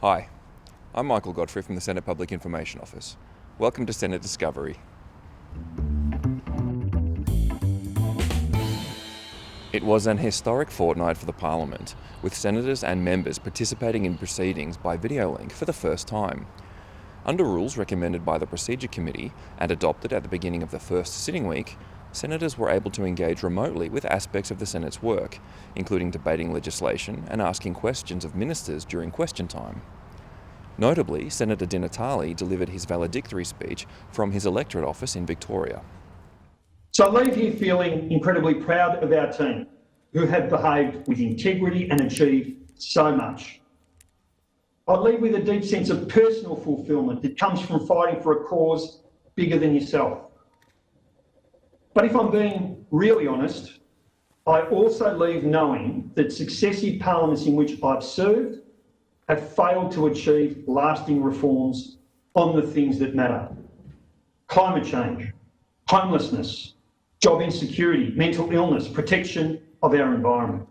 Hi, I'm Michael Godfrey from the Senate Public Information Office. Welcome to Senate Discovery. It was an historic fortnight for the Parliament, with senators and members participating in proceedings by video link for the first time. Under rules recommended by the Procedure Committee and adopted at the beginning of the first sitting week, senators were able to engage remotely with aspects of the Senate's work, including debating legislation and asking questions of ministers during question time. Notably, Senator Di Natale delivered his valedictory speech from his electorate office in Victoria. So I leave here feeling incredibly proud of our team, who have behaved with integrity and achieved so much. I leave with a deep sense of personal fulfilment that comes from fighting for a cause bigger than yourself. But if I'm being really honest, I also leave knowing that successive parliaments in which I've served have failed to achieve lasting reforms on the things that matter. Climate change, homelessness, job insecurity, mental illness, protection of our environment.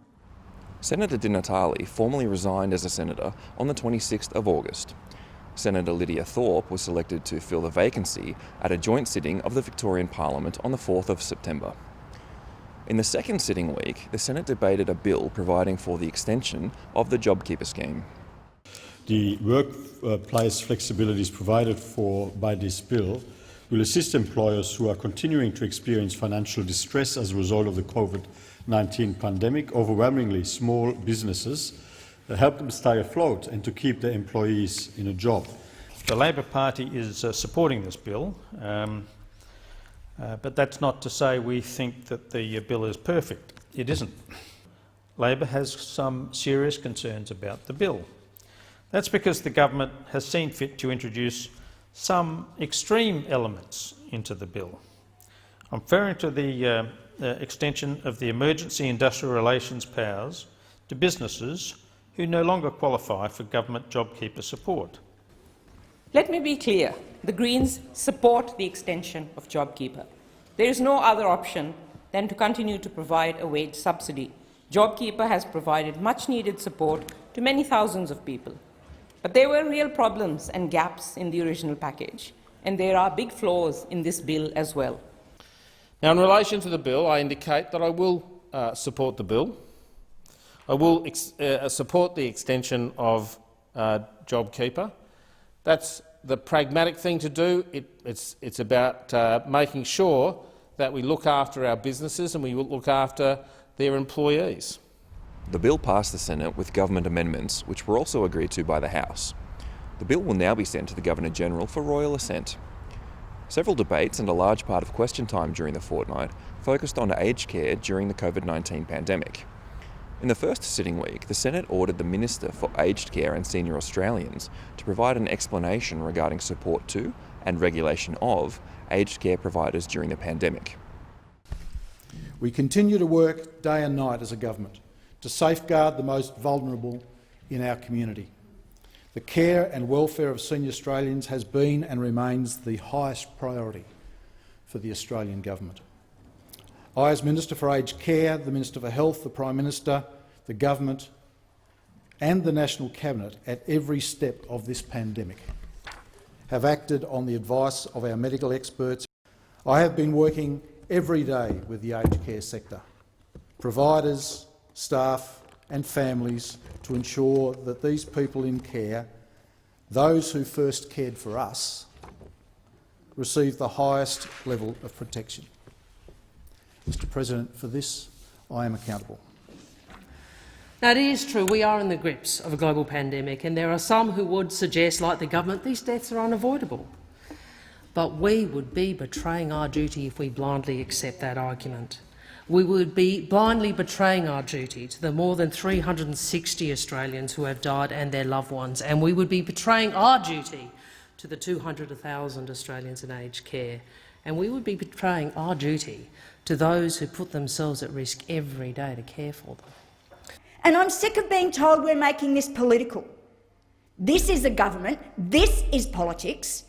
Senator Di Natale formally resigned as a senator on the 26th of August. Senator Lydia Thorpe was selected to fill the vacancy at a joint sitting of the Victorian Parliament on the 4th of September. In the second sitting week, the Senate debated a bill providing for the extension of the JobKeeper scheme. The workplace flexibilities provided for by this bill will assist employers who are continuing to experience financial distress as a result of the COVID-19 pandemic, overwhelmingly small businesses, help them stay afloat and to keep their employees in a job. The Labor Party is supporting this bill, but that's not to say we think that the bill is perfect. It isn't. Labor has some serious concerns about the bill. That's because the government has seen fit to introduce some extreme elements into the bill. I'm referring to the extension of the emergency industrial relations powers to businesses who no longer qualify for government JobKeeper support. Let me be clear. The Greens support the extension of JobKeeper. There is no other option than to continue to provide a wage subsidy. JobKeeper has provided much-needed support to many thousands of people. But there were real problems and gaps in the original package, and there are big flaws in this bill as well. Now, in relation to the bill, I indicate that I will support the bill. I will support the extension of JobKeeper. That's the pragmatic thing to do. It's about making sure that we look after our businesses and we look after their employees. The bill passed the Senate with government amendments, which were also agreed to by the House. The bill will now be sent to the Governor-General for royal assent. Several debates and a large part of question time during the fortnight focused on aged care during the COVID-19 pandemic. In the first sitting week, the Senate ordered the Minister for Aged Care and Senior Australians to provide an explanation regarding support to and regulation of aged care providers during the pandemic. We continue to work day and night as a government to safeguard the most vulnerable in our community. The care and welfare of senior Australians has been and remains the highest priority for the Australian government. I, as Minister for Aged Care, the Minister for Health, the Prime Minister, the Government and the National Cabinet at every step of this pandemic have acted on the advice of our medical experts. I have been working every day with the aged care sector, providers, staff and families to ensure that these people in care, those who first cared for us, receive the highest level of protection. Mr President, for this I am accountable. Now, it is true we are in the grips of a global pandemic, and there are some who would suggest, like the government, these deaths are unavoidable. But we would be betraying our duty if we blindly accept that argument. We would be blindly betraying our duty to the more than 360 Australians who have died and their loved ones, and we would be betraying our duty to the 200,000 Australians in aged care, and we would be betraying our duty to those who put themselves at risk every day to care for them. And I'm sick of being told we're making this political. This is a government, this is politics,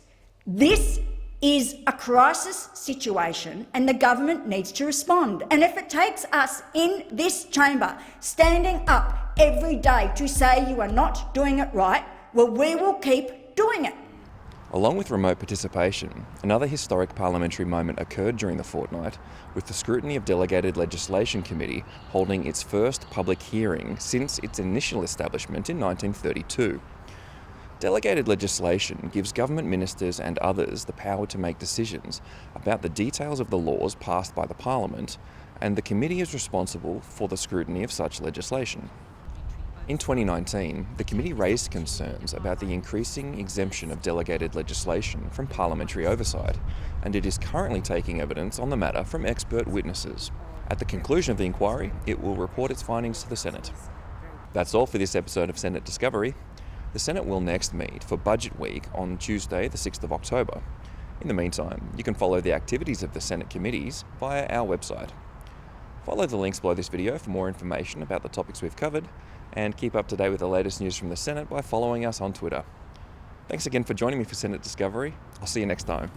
this is a crisis situation and the government needs to respond. And if it takes us in this chamber standing up every day to say you are not doing it right, well, we will keep doing it. Along with remote participation, another historic parliamentary moment occurred during the fortnight, with the Scrutiny of Delegated Legislation Committee holding its first public hearing since its initial establishment in 1932. Delegated legislation gives government ministers and others the power to make decisions about the details of the laws passed by the Parliament, and the committee is responsible for the scrutiny of such legislation. In 2019, the committee raised concerns about the increasing exemption of delegated legislation from parliamentary oversight, and it is currently taking evidence on the matter from expert witnesses. At the conclusion of the inquiry, it will report its findings to the Senate. That's all for this episode of Senate Discovery. The Senate will next meet for Budget Week on Tuesday, the 6th of October. In the meantime, you can follow the activities of the Senate committees via our website. Follow the links below this video for more information about the topics we've covered, and keep up to date with the latest news from the Senate by following us on Twitter. Thanks again for joining me for Senate Discovery. I'll see you next time.